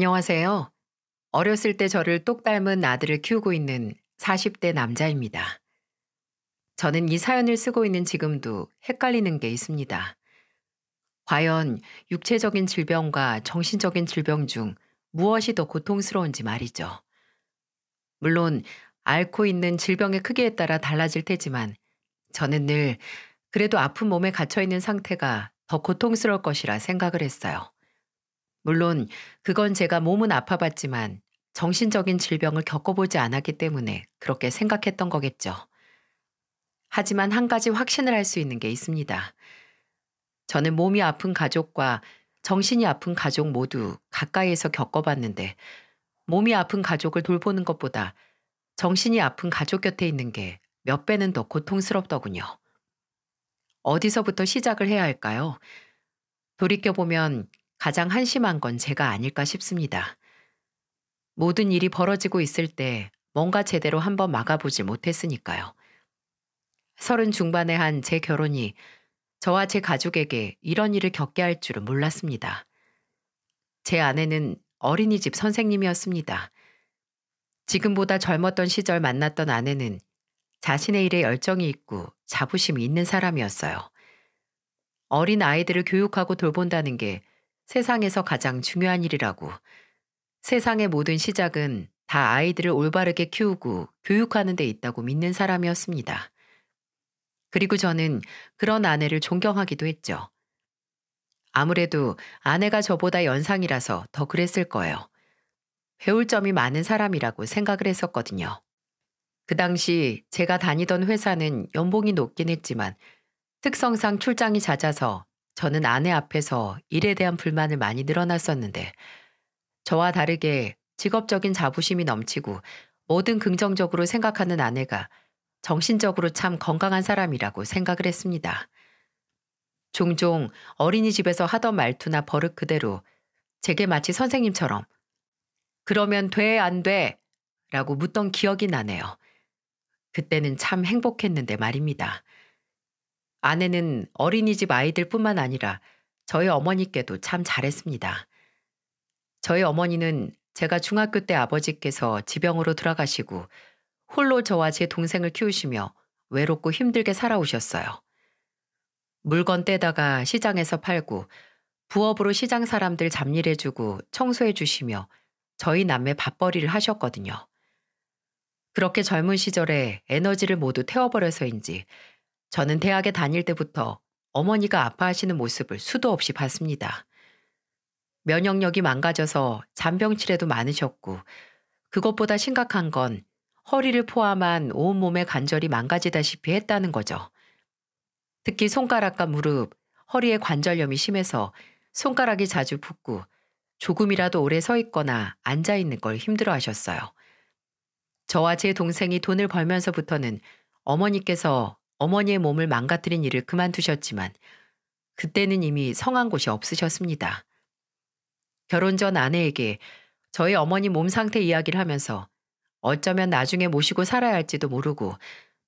안녕하세요. 어렸을 때 저를 똑 닮은 아들을 키우고 있는 40대 남자입니다. 저는 이 사연을 쓰고 있는 지금도 헷갈리는 게 있습니다. 과연 육체적인 질병과 정신적인 질병 중 무엇이 더 고통스러운지 말이죠. 물론 앓고 있는 질병의 크기에 따라 달라질 테지만 저는 늘 그래도 아픈 몸에 갇혀 있는 상태가 더 고통스러울 것이라 생각을 했어요. 물론 그건 제가 몸은 아파봤지만 정신적인 질병을 겪어보지 않았기 때문에 그렇게 생각했던 거겠죠. 하지만 한 가지 확신을 할 수 있는 게 있습니다. 저는 몸이 아픈 가족과 정신이 아픈 가족 모두 가까이에서 겪어봤는데 몸이 아픈 가족을 돌보는 것보다 정신이 아픈 가족 곁에 있는 게 몇 배는 더 고통스럽더군요. 어디서부터 시작을 해야 할까요? 돌이켜보면 가장 한심한 건 제가 아닐까 싶습니다. 모든 일이 벌어지고 있을 때 뭔가 제대로 한번 막아보질 못했으니까요. 서른 중반에 한 제 결혼이 저와 제 가족에게 이런 일을 겪게 할 줄은 몰랐습니다. 제 아내는 어린이집 선생님이었습니다. 지금보다 젊었던 시절 만났던 아내는 자신의 일에 열정이 있고 자부심이 있는 사람이었어요. 어린 아이들을 교육하고 돌본다는 게 세상에서 가장 중요한 일이라고, 세상의 모든 시작은 다 아이들을 올바르게 키우고 교육하는 데 있다고 믿는 사람이었습니다. 그리고 저는 그런 아내를 존경하기도 했죠. 아무래도 아내가 저보다 연상이라서 더 그랬을 거예요. 배울 점이 많은 사람이라고 생각을 했었거든요. 그 당시 제가 다니던 회사는 연봉이 높긴 했지만 특성상 출장이 잦아서 저는 아내 앞에서 일에 대한 불만을 많이 늘어났었는데 저와 다르게 직업적인 자부심이 넘치고 뭐든 긍정적으로 생각하는 아내가 정신적으로 참 건강한 사람이라고 생각을 했습니다. 종종 어린이집에서 하던 말투나 버릇 그대로 제게 마치 선생님처럼 그러면 돼, 안 돼? 라고 묻던 기억이 나네요. 그때는 참 행복했는데 말입니다. 아내는 어린이집 아이들뿐만 아니라 저희 어머니께도 참 잘했습니다. 저희 어머니는 제가 중학교 때 아버지께서 지병으로 돌아가시고 홀로 저와 제 동생을 키우시며 외롭고 힘들게 살아오셨어요. 물건 떼다가 시장에서 팔고 부업으로 시장 사람들 잡일해주고 청소해주시며 저희 남매 밥벌이를 하셨거든요. 그렇게 젊은 시절에 에너지를 모두 태워버려서인지 저는 대학에 다닐 때부터 어머니가 아파하시는 모습을 수도 없이 봤습니다. 면역력이 망가져서 잔병치레도 많으셨고 그것보다 심각한 건 허리를 포함한 온몸의 관절이 망가지다시피 했다는 거죠. 특히 손가락과 무릎, 허리의 관절염이 심해서 손가락이 자주 붓고 조금이라도 오래 서 있거나 앉아 있는 걸 힘들어 하셨어요. 저와 제 동생이 돈을 벌면서부터는 어머니께서 어머니의 몸을 망가뜨린 일을 그만두셨지만 그때는 이미 성한 곳이 없으셨습니다. 결혼 전 아내에게 저희 어머니 몸 상태 이야기를 하면서 어쩌면 나중에 모시고 살아야 할지도 모르고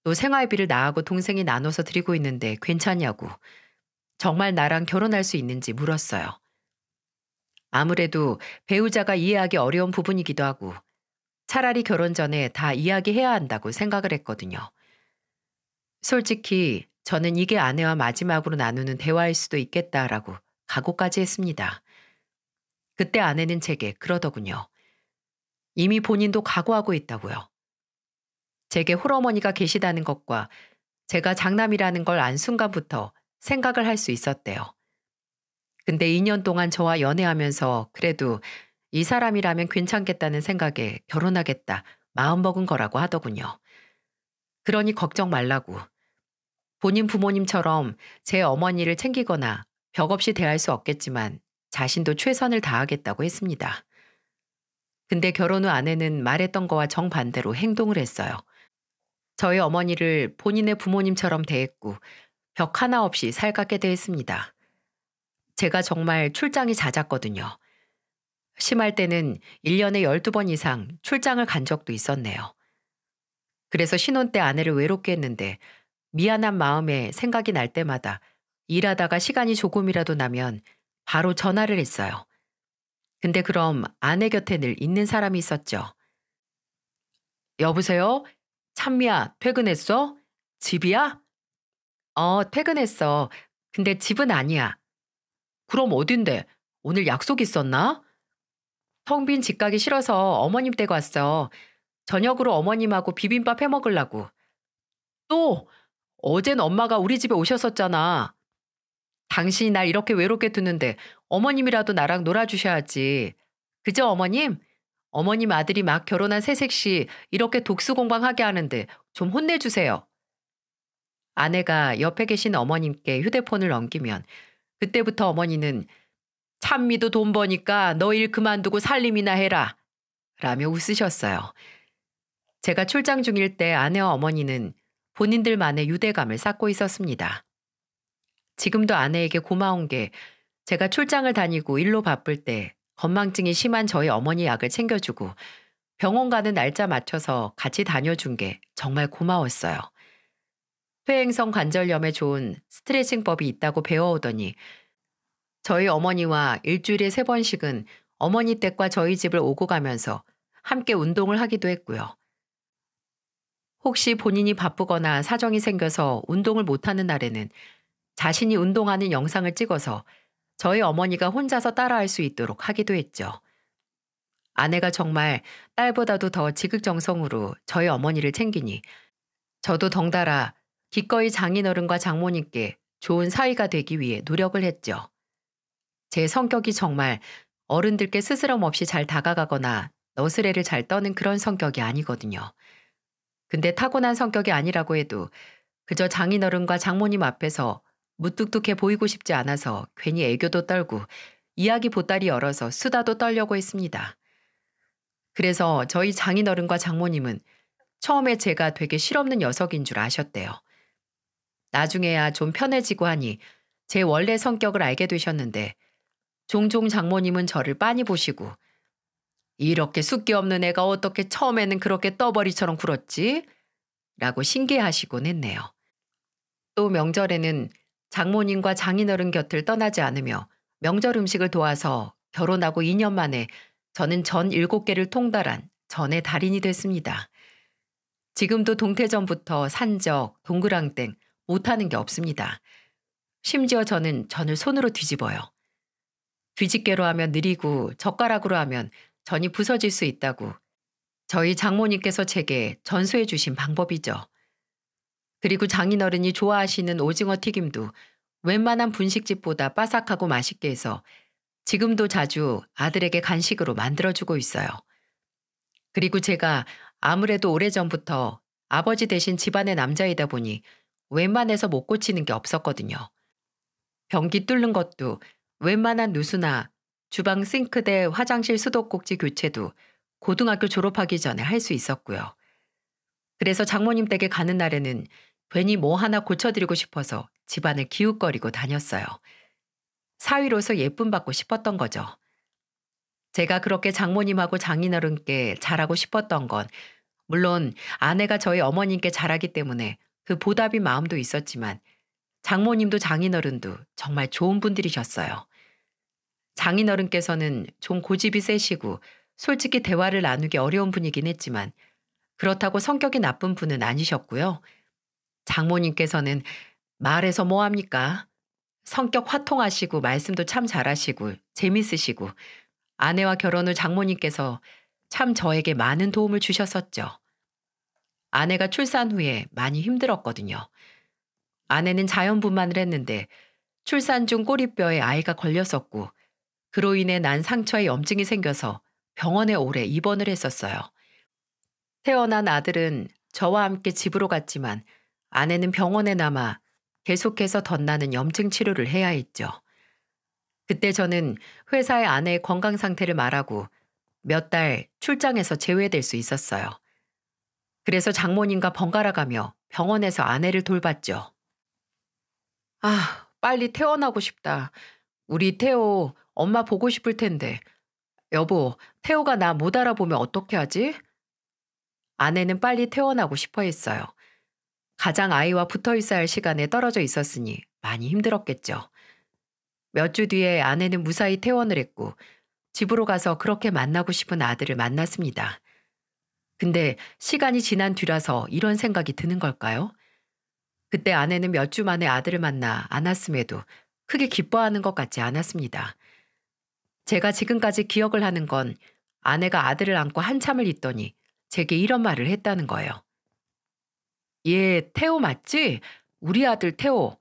또 생활비를 나하고 동생이 나눠서 드리고 있는데 괜찮냐고 정말 나랑 결혼할 수 있는지 물었어요. 아무래도 배우자가 이해하기 어려운 부분이기도 하고 차라리 결혼 전에 다 이야기해야 한다고 생각을 했거든요. 솔직히 저는 이게 아내와 마지막으로 나누는 대화일 수도 있겠다라고 각오까지 했습니다. 그때 아내는 제게 그러더군요. 이미 본인도 각오하고 있다고요. 제게 홀어머니가 계시다는 것과 제가 장남이라는 걸 안 순간부터 생각을 할 수 있었대요. 근데 2년 동안 저와 연애하면서 그래도 이 사람이라면 괜찮겠다는 생각에 결혼하겠다 마음먹은 거라고 하더군요. 그러니 걱정 말라고. 본인 부모님처럼 제 어머니를 챙기거나 벽 없이 대할 수 없겠지만 자신도 최선을 다하겠다고 했습니다. 근데 결혼 후 아내는 말했던 거와 정반대로 행동을 했어요. 저희 어머니를 본인의 부모님처럼 대했고 벽 하나 없이 살갑게 대했습니다. 제가 정말 출장이 잦았거든요. 심할 때는 1년에 12번 이상 출장을 간 적도 있었네요. 그래서 신혼 때 아내를 외롭게 했는데 미안한 마음에 생각이 날 때마다 일하다가 시간이 조금이라도 나면 바로 전화를 했어요. 근데 그럼 아내 곁에 늘 있는 사람이 있었죠. 여보세요? 찬미야, 퇴근했어? 집이야? 퇴근했어. 근데 집은 아니야. 그럼 어딘데? 오늘 약속 있었나? 텅 빈 집 가기 싫어서 어머님 댁 왔어. 저녁으로 어머님하고 비빔밥 해 먹으려고. 또! 어젠 엄마가 우리 집에 오셨었잖아. 당신이 날 이렇게 외롭게 두는데 어머님이라도 나랑 놀아주셔야지. 그죠, 어머님? 어머님 아들이 막 결혼한 새색시 이렇게 독수공방하게 하는데 좀 혼내주세요. 아내가 옆에 계신 어머님께 휴대폰을 넘기면 그때부터 어머니는 찬미도 돈 버니까 너 일 그만두고 살림이나 해라. 라며 웃으셨어요. 제가 출장 중일 때 아내와 어머니는 본인들만의 유대감을 쌓고 있었습니다. 지금도 아내에게 고마운 게 제가 출장을 다니고 일로 바쁠 때 건망증이 심한 저희 어머니 약을 챙겨주고 병원 가는 날짜 맞춰서 같이 다녀준 게 정말 고마웠어요. 퇴행성 관절염에 좋은 스트레칭법이 있다고 배워오더니 저희 어머니와 일주일에 3번씩은 어머니 댁과 저희 집을 오고 가면서 함께 운동을 하기도 했고요. 혹시 본인이 바쁘거나 사정이 생겨서 운동을 못하는 날에는 자신이 운동하는 영상을 찍어서 저희 어머니가 혼자서 따라할 수 있도록 하기도 했죠. 아내가 정말 딸보다도 더 지극정성으로 저희 어머니를 챙기니 저도 덩달아 기꺼이 장인어른과 장모님께 좋은 사위가 되기 위해 노력을 했죠. 제 성격이 정말 어른들께 스스럼 없이 잘 다가가거나 너스레를 잘 떠는 그런 성격이 아니거든요. 근데 타고난 성격이 아니라고 해도 그저 장인어른과 장모님 앞에서 무뚝뚝해 보이고 싶지 않아서 괜히 애교도 떨고 이야기 보따리 열어서 수다도 떨려고 했습니다. 그래서 저희 장인어른과 장모님은 처음에 제가 되게 실없는 녀석인 줄 아셨대요. 나중에야 좀 편해지고 하니 제 원래 성격을 알게 되셨는데 종종 장모님은 저를 빤히 보시고 이렇게 숫기 없는 애가 어떻게 처음에는 그렇게 떠버리처럼 굴었지? 라고 신기해하시곤 했네요. 또 명절에는 장모님과 장인어른 곁을 떠나지 않으며 명절 음식을 도와서 결혼하고 2년 만에 저는 전 7개를 통달한 전의 달인이 됐습니다. 지금도 동태전부터 산적, 동그랑땡 못하는 게 없습니다. 심지어 저는 전을 손으로 뒤집어요. 뒤집개로 하면 느리고 젓가락으로 하면 전이 부서질 수 있다고 저희 장모님께서 제게 전수해 주신 방법이죠. 그리고 장인어른이 좋아하시는 오징어 튀김도 웬만한 분식집보다 바삭하고 맛있게 해서 지금도 자주 아들에게 간식으로 만들어주고 있어요. 그리고 제가 아무래도 오래전부터 아버지 대신 집안의 남자이다 보니 웬만해서 못 고치는 게 없었거든요. 변기 뚫는 것도 웬만한 누수나 주방 싱크대 화장실 수도꼭지 교체도 고등학교 졸업하기 전에 할 수 있었고요. 그래서 장모님 댁에 가는 날에는 괜히 뭐 하나 고쳐드리고 싶어서 집안을 기웃거리고 다녔어요. 사위로서 예쁨 받고 싶었던 거죠. 제가 그렇게 장모님하고 장인어른께 잘하고 싶었던 건 물론 아내가 저희 어머님께 잘하기 때문에 그 보답인 마음도 있었지만 장모님도 장인어른도 정말 좋은 분들이셨어요. 장인어른께서는 좀 고집이 세시고 솔직히 대화를 나누기 어려운 분이긴 했지만 그렇다고 성격이 나쁜 분은 아니셨고요. 장모님께서는 말해서 뭐합니까? 성격 화통하시고 말씀도 참 잘하시고 재밌으시고 아내와 결혼 후 장모님께서 참 저에게 많은 도움을 주셨었죠. 아내가 출산 후에 많이 힘들었거든요. 아내는 자연분만을 했는데 출산 중 꼬리뼈에 아이가 걸렸었고 그로 인해 난 상처에 염증이 생겨서 병원에 오래 입원을 했었어요. 태어난 아들은 저와 함께 집으로 갔지만 아내는 병원에 남아 계속해서 덧나는 염증 치료를 해야 했죠. 그때 저는 회사에 아내의 건강 상태를 말하고 몇 달 출장에서 제외될 수 있었어요. 그래서 장모님과 번갈아 가며 병원에서 아내를 돌봤죠. 아, 빨리 퇴원하고 싶다. 우리 태호 엄마 보고 싶을 텐데. 여보, 태호가 나 못 알아보면 어떻게 하지? 아내는 빨리 퇴원하고 싶어 했어요. 가장 아이와 붙어 있어야 할 시간에 떨어져 있었으니 많이 힘들었겠죠. 몇 주 뒤에 아내는 무사히 퇴원을 했고 집으로 가서 그렇게 만나고 싶은 아들을 만났습니다. 근데 시간이 지난 뒤라서 이런 생각이 드는 걸까요? 그때 아내는 몇 주 만에 아들을 만나 안았음에도 크게 기뻐하는 것 같지 않았습니다. 제가 지금까지 기억을 하는 건 아내가 아들을 안고 한참을 있더니 제게 이런 말을 했다는 거예요. 얘 태호 맞지? 우리 아들 태호.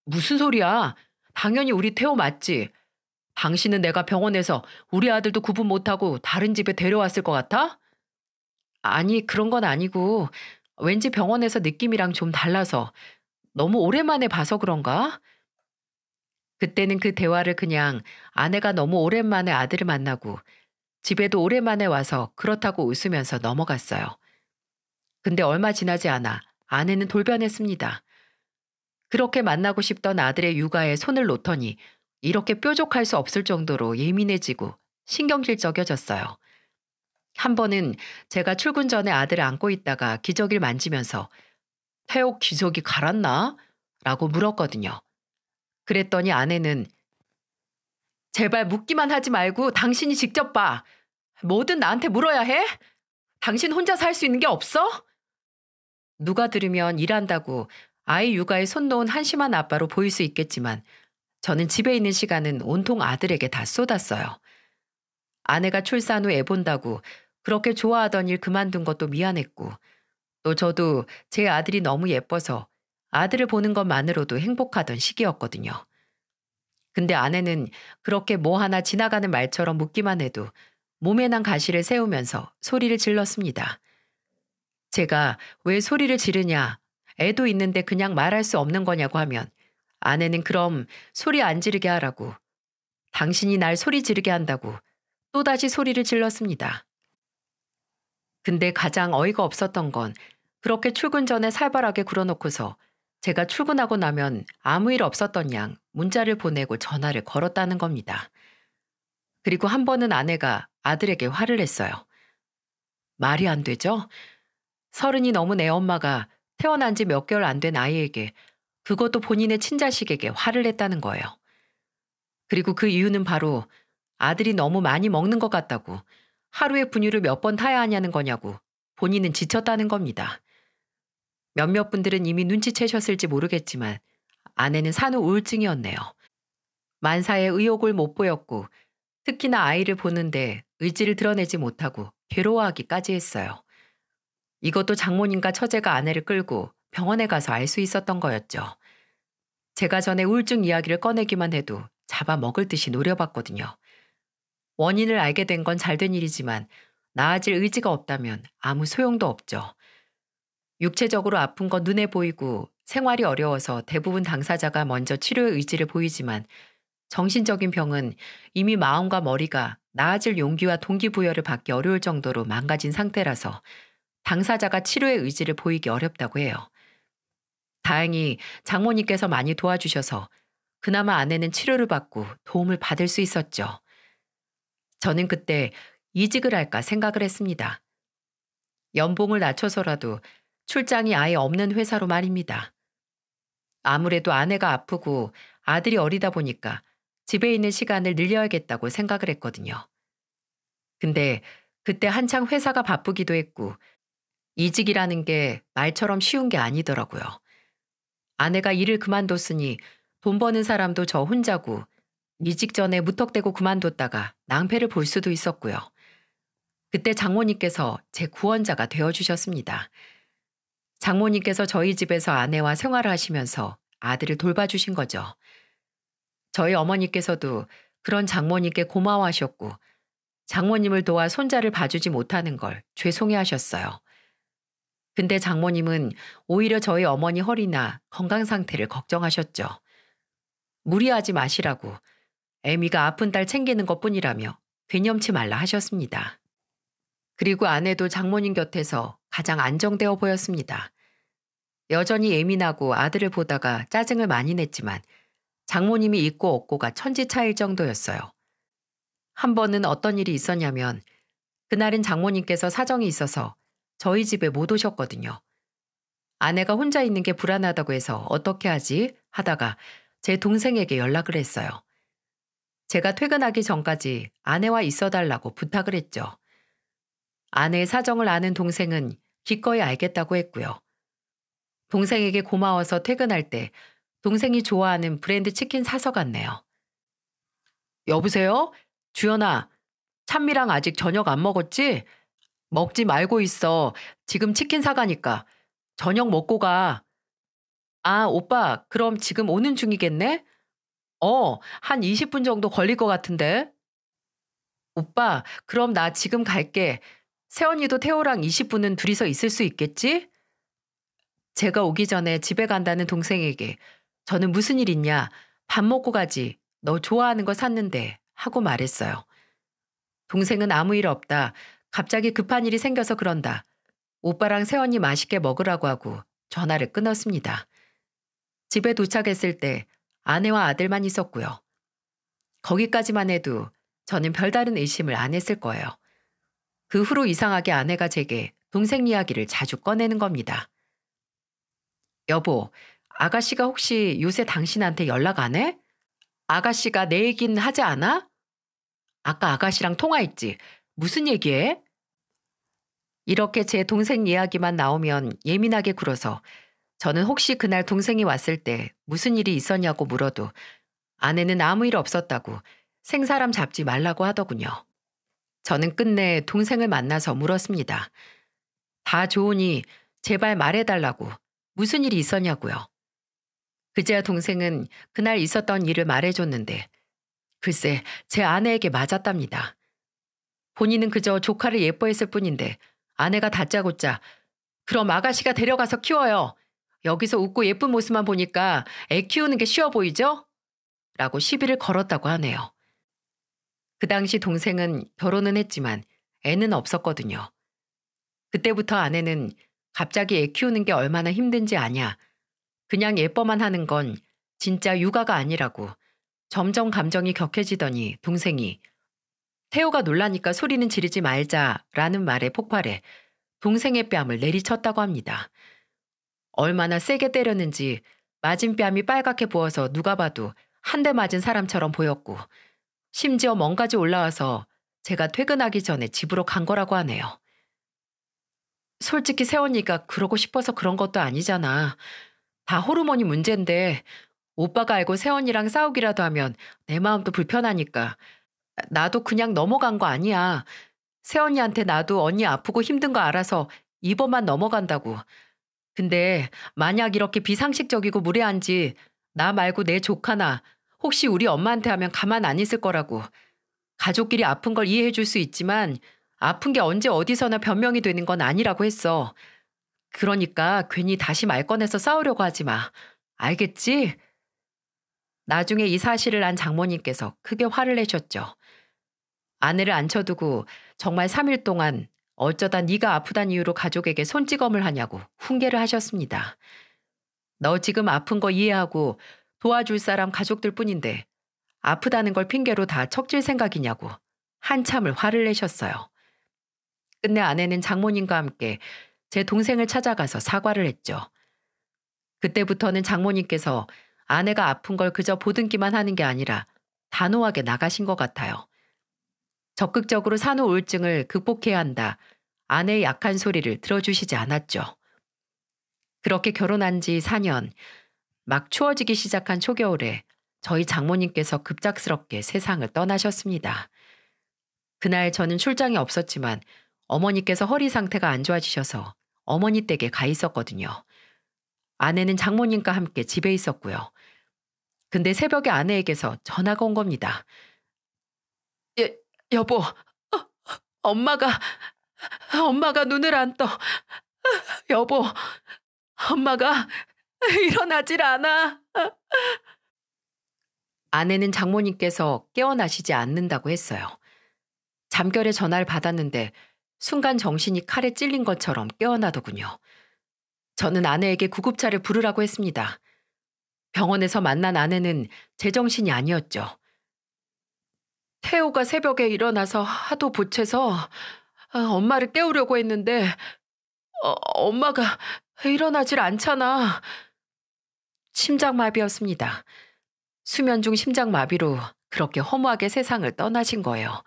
무슨 소리야? 당연히 우리 태호 맞지? 당신은 내가 병원에서 우리 아들도 구분 못하고 다른 집에 데려왔을 것 같아? 아니, 그런 건 아니고 왠지 병원에서 느낌이랑 좀 달라서 너무 오랜만에 봐서 그런가? 그때는 그 대화를 그냥 아내가 너무 오랜만에 아들을 만나고 집에도 오랜만에 와서 그렇다고 웃으면서 넘어갔어요. 근데 얼마 지나지 않아 아내는 돌변했습니다. 그렇게 만나고 싶던 아들의 육아에 손을 놓더니 이렇게 뾰족할 수 없을 정도로 예민해지고 신경질적여졌어요. 한 번은 제가 출근 전에 아들을 안고 있다가 기저귀를 만지면서 태옥 기저귀 갈았나? 라고 물었거든요. 그랬더니 아내는 제발 묻기만 하지 말고 당신이 직접 봐. 뭐든 나한테 물어야 해? 당신 혼자서 할 수 있는 게 없어? 누가 들으면 일한다고 아이 육아에 손 놓은 한심한 아빠로 보일 수 있겠지만 저는 집에 있는 시간은 온통 아들에게 다 쏟았어요. 아내가 출산 후 애 본다고 그렇게 좋아하던 일 그만둔 것도 미안했고 또 저도 제 아들이 너무 예뻐서 아들을 보는 것만으로도 행복하던 시기였거든요. 근데 아내는 그렇게 뭐 하나 지나가는 말처럼 묻기만 해도 몸에 난 가시를 세우면서 소리를 질렀습니다. 제가 왜 소리를 지르냐, 애도 있는데 그냥 말할 수 없는 거냐고 하면 아내는 그럼 소리 안 지르게 하라고, 당신이 날 소리 지르게 한다고 또다시 소리를 질렀습니다. 근데 가장 어이가 없었던 건 그렇게 출근 전에 살벌하게 굴어놓고서 제가 출근하고 나면 아무 일 없었던 양 문자를 보내고 전화를 걸었다는 겁니다. 그리고 한 번은 아내가 아들에게 화를 냈어요. 말이 안 되죠? 서른이 넘은 애 엄마가 태어난 지 몇 개월 안 된 아이에게 그것도 본인의 친자식에게 화를 냈다는 거예요. 그리고 그 이유는 바로 아들이 너무 많이 먹는 것 같다고 하루에 분유를 몇 번 타야 하냐는 거냐고 본인은 지쳤다는 겁니다. 몇몇 분들은 이미 눈치채셨을지 모르겠지만 아내는 산후 우울증이었네요. 만사에 의욕을 못 보였고 특히나 아이를 보는데 의지를 드러내지 못하고 괴로워하기까지 했어요. 이것도 장모님과 처제가 아내를 끌고 병원에 가서 알 수 있었던 거였죠. 제가 전에 우울증 이야기를 꺼내기만 해도 잡아먹을 듯이 노려봤거든요. 원인을 알게 된 건 잘된 일이지만 나아질 의지가 없다면 아무 소용도 없죠. 육체적으로 아픈 건 눈에 보이고 생활이 어려워서 대부분 당사자가 먼저 치료의 의지를 보이지만 정신적인 병은 이미 마음과 머리가 나아질 용기와 동기부여를 받기 어려울 정도로 망가진 상태라서 당사자가 치료의 의지를 보이기 어렵다고 해요. 다행히 장모님께서 많이 도와주셔서 그나마 아내는 치료를 받고 도움을 받을 수 있었죠. 저는 그때 이직을 할까 생각을 했습니다. 연봉을 낮춰서라도 출장이 아예 없는 회사로 말입니다. 아무래도 아내가 아프고 아들이 어리다 보니까 집에 있는 시간을 늘려야겠다고 생각을 했거든요. 근데 그때 한창 회사가 바쁘기도 했고 이직이라는 게 말처럼 쉬운 게 아니더라고요. 아내가 일을 그만뒀으니 돈 버는 사람도 저 혼자고 이직 전에 무턱대고 그만뒀다가 낭패를 볼 수도 있었고요. 그때 장모님께서 제 구원자가 되어주셨습니다. 장모님께서 저희 집에서 아내와 생활을 하시면서 아들을 돌봐주신 거죠. 저희 어머니께서도 그런 장모님께 고마워하셨고 장모님을 도와 손자를 봐주지 못하는 걸 죄송해 하셨어요. 근데 장모님은 오히려 저희 어머니 허리나 건강 상태를 걱정하셨죠. 무리하지 마시라고 애미가 아픈 딸 챙기는 것뿐이라며 괴념치 말라 하셨습니다. 그리고 아내도 장모님 곁에서 가장 안정되어 보였습니다. 여전히 예민하고 아들을 보다가 짜증을 많이 냈지만 장모님이 있고 없고가 천지차일 정도였어요. 한 번은 어떤 일이 있었냐면 그날은 장모님께서 사정이 있어서 저희 집에 못 오셨거든요. 아내가 혼자 있는 게 불안하다고 해서 어떻게 하지 하다가 제 동생에게 연락을 했어요. 제가 퇴근하기 전까지 아내와 있어 달라고 부탁을 했죠. 아내의 사정을 아는 동생은 기꺼이 알겠다고 했고요. 동생에게 고마워서 퇴근할 때 동생이 좋아하는 브랜드 치킨 사서 갔네요. 여보세요? 주연아, 찬미랑 아직 저녁 안 먹었지? 먹지 말고 있어. 지금 치킨 사가니까. 저녁 먹고 가. 아, 오빠, 그럼 지금 오는 중이겠네? 한 20분 정도 걸릴 것 같은데. 오빠, 그럼 나 지금 갈게. 세연이도 태호랑 20분은 둘이서 있을 수 있겠지? 제가 오기 전에 집에 간다는 동생에게 저는 무슨 일 있냐? 밥 먹고 가지. 너 좋아하는 거 샀는데. 하고 말했어요. 동생은 아무 일 없다. 갑자기 급한 일이 생겨서 그런다. 오빠랑 세연이 맛있게 먹으라고 하고 전화를 끊었습니다. 집에 도착했을 때 아내와 아들만 있었고요. 거기까지만 해도 저는 별다른 의심을 안 했을 거예요. 그 후로 이상하게 아내가 제게 동생 이야기를 자주 꺼내는 겁니다. 여보, 아가씨가 혹시 요새 당신한테 연락 안 해? 아가씨가 내 얘기는 하지 않아? 아까 아가씨랑 통화했지. 무슨 얘기해? 이렇게 제 동생 이야기만 나오면 예민하게 굴어서 저는 혹시 그날 동생이 왔을 때 무슨 일이 있었냐고 물어도 아내는 아무 일 없었다고 생사람 잡지 말라고 하더군요. 저는 끝내 동생을 만나서 물었습니다. 다 좋으니 제발 말해달라고 무슨 일이 있었냐고요. 그제야 동생은 그날 있었던 일을 말해줬는데 글쎄 제 아내에게 맞았답니다. 본인은 그저 조카를 예뻐했을 뿐인데 아내가 다짜고짜 그럼 아가씨가 데려가서 키워요. 여기서 웃고 예쁜 모습만 보니까 애 키우는 게 쉬워 보이죠? 라고 시비를 걸었다고 하네요. 그 당시 동생은 결혼은 했지만 애는 없었거든요. 그때부터 아내는 갑자기 애 키우는 게 얼마나 힘든지 아냐. 그냥 예뻐만 하는 건 진짜 육아가 아니라고 점점 감정이 격해지더니 동생이 태호가 놀라니까 소리는 지르지 말자라는 말에 폭발해 동생의 뺨을 내리쳤다고 합니다. 얼마나 세게 때렸는지 맞은 뺨이 빨갛게 부어서 누가 봐도 한 대 맞은 사람처럼 보였고 심지어 멍까지 올라와서 제가 퇴근하기 전에 집으로 간 거라고 하네요. 솔직히 세원이가 그러고 싶어서 그런 것도 아니잖아. 다 호르몬이 문제인데 오빠가 알고 세원이랑 싸우기라도 하면 내 마음도 불편하니까 나도 그냥 넘어간 거 아니야. 세원이한테 나도 언니 아프고 힘든 거 알아서 이번만 넘어간다고. 근데 만약 이렇게 비상식적이고 무례한지 나 말고 내 조카나 혹시 우리 엄마한테 하면 가만 안 있을 거라고. 가족끼리 아픈 걸 이해해 줄 수 있지만 아픈 게 언제 어디서나 변명이 되는 건 아니라고 했어. 그러니까 괜히 다시 말 꺼내서 싸우려고 하지 마. 알겠지? 나중에 이 사실을 안 장모님께서 크게 화를 내셨죠. 아내를 앉혀두고 정말 3일 동안 어쩌다 네가 아프단 이유로 가족에게 손찌검을 하냐고 훈계를 하셨습니다. 너 지금 아픈 거 이해하고 도와줄 사람 가족들 뿐인데 아프다는 걸 핑계로 다 척질 생각이냐고 한참을 화를 내셨어요. 끝내 아내는 장모님과 함께 제 동생을 찾아가서 사과를 했죠. 그때부터는 장모님께서 아내가 아픈 걸 그저 보듬기만 하는 게 아니라 단호하게 나가신 것 같아요. 적극적으로 산후 우울증을 극복해야 한다. 아내의 약한 소리를 들어주시지 않았죠. 그렇게 결혼한 지 4년, 막 추워지기 시작한 초겨울에 저희 장모님께서 급작스럽게 세상을 떠나셨습니다. 그날 저는 출장이 없었지만 어머니께서 허리 상태가 안 좋아지셔서 어머니 댁에 가 있었거든요. 아내는 장모님과 함께 집에 있었고요. 근데 새벽에 아내에게서 전화가 온 겁니다. 여보, 엄마가 눈을 안 떠. 여보, 엄마가 일어나질 않아. 아내는 장모님께서 깨어나시지 않는다고 했어요. 잠결에 전화를 받았는데 순간 정신이 칼에 찔린 것처럼 깨어나더군요. 저는 아내에게 구급차를 부르라고 했습니다. 병원에서 만난 아내는 제정신이 아니었죠. 태호가 새벽에 일어나서 하도 보채서 엄마를 깨우려고 했는데 엄마가 일어나질 않잖아. 심장마비였습니다. 수면 중 심장마비로 그렇게 허무하게 세상을 떠나신 거예요.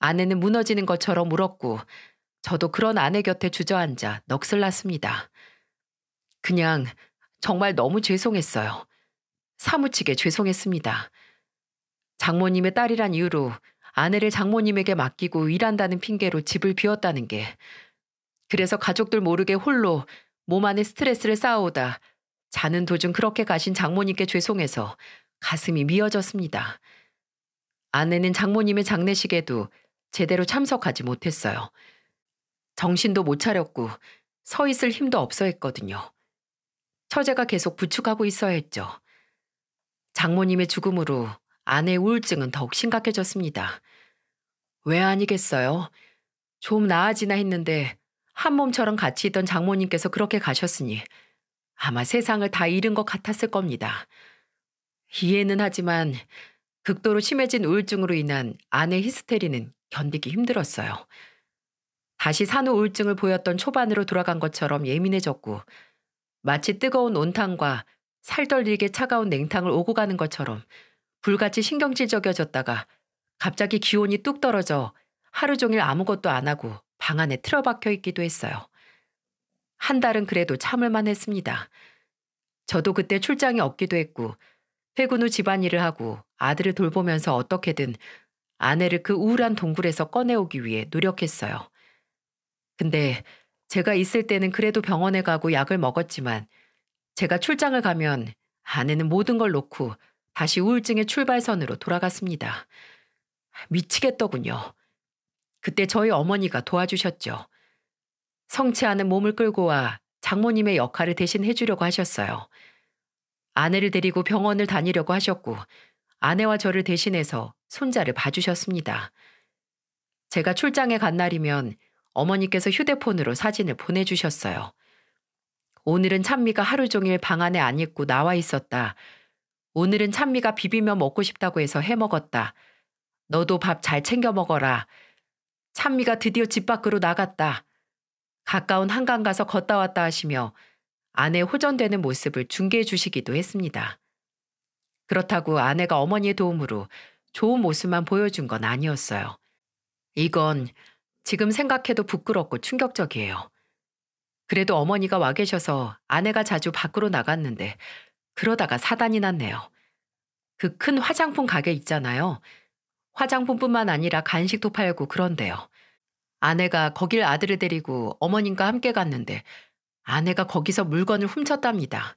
아내는 무너지는 것처럼 울었고 저도 그런 아내 곁에 주저앉아 넋을 났습니다. 그냥 정말 너무 죄송했어요. 사무치게 죄송했습니다. 장모님의 딸이란 이유로 아내를 장모님에게 맡기고 일한다는 핑계로 집을 비웠다는 게, 그래서 가족들 모르게 홀로 몸 안에 스트레스를 쌓아오다 자는 도중 그렇게 가신 장모님께 죄송해서 가슴이 미어졌습니다. 아내는 장모님의 장례식에도 제대로 참석하지 못했어요. 정신도 못 차렸고 서 있을 힘도 없어 했거든요. 처제가 계속 부축하고 있어야 했죠. 장모님의 죽음으로 아내의 우울증은 더욱 심각해졌습니다. 왜 아니겠어요? 좀 나아지나 했는데 한 몸처럼 같이 있던 장모님께서 그렇게 가셨으니 아마 세상을 다 잃은 것 같았을 겁니다. 이해는 하지만 극도로 심해진 우울증으로 인한 아내 히스테리는 견디기 힘들었어요. 다시 산후 우울증을 보였던 초반으로 돌아간 것처럼 예민해졌고 마치 뜨거운 온탕과 살떨리게 차가운 냉탕을 오고 가는 것처럼 불같이 신경질적이어졌다가 갑자기 기온이 뚝 떨어져 하루 종일 아무것도 안 하고 방 안에 틀어박혀 있기도 했어요. 한 달은 그래도 참을만 했습니다. 저도 그때 출장이 없기도 했고 퇴근 후 집안일을 하고 아들을 돌보면서 어떻게든 아내를 그 우울한 동굴에서 꺼내오기 위해 노력했어요. 근데 제가 있을 때는 그래도 병원에 가고 약을 먹었지만 제가 출장을 가면 아내는 모든 걸 놓고 다시 우울증의 출발선으로 돌아갔습니다. 미치겠더군요. 그때 저희 어머니가 도와주셨죠. 성치 않은 몸을 끌고 와 장모님의 역할을 대신 해주려고 하셨어요. 아내를 데리고 병원을 다니려고 하셨고 아내와 저를 대신해서 손자를 봐주셨습니다. 제가 출장에 간 날이면 어머니께서 휴대폰으로 사진을 보내주셨어요. 오늘은 찬미가 하루 종일 방 안에 안 있고 나와 있었다. 오늘은 찬미가 비빔면 먹고 싶다고 해서 해 먹었다. 너도 밥 잘 챙겨 먹어라. 찬미가 드디어 집 밖으로 나갔다. 가까운 한강 가서 걷다 왔다 하시며 아내 호전되는 모습을 중계해 주시기도 했습니다. 그렇다고 아내가 어머니의 도움으로 좋은 모습만 보여준 건 아니었어요. 이건 지금 생각해도 부끄럽고 충격적이에요. 그래도 어머니가 와 계셔서 아내가 자주 밖으로 나갔는데 그러다가 사단이 났네요. 그 큰 화장품 가게 있잖아요. 화장품뿐만 아니라 간식도 팔고 그런데요. 아내가 거길 아들을 데리고 어머님과 함께 갔는데 아내가 거기서 물건을 훔쳤답니다.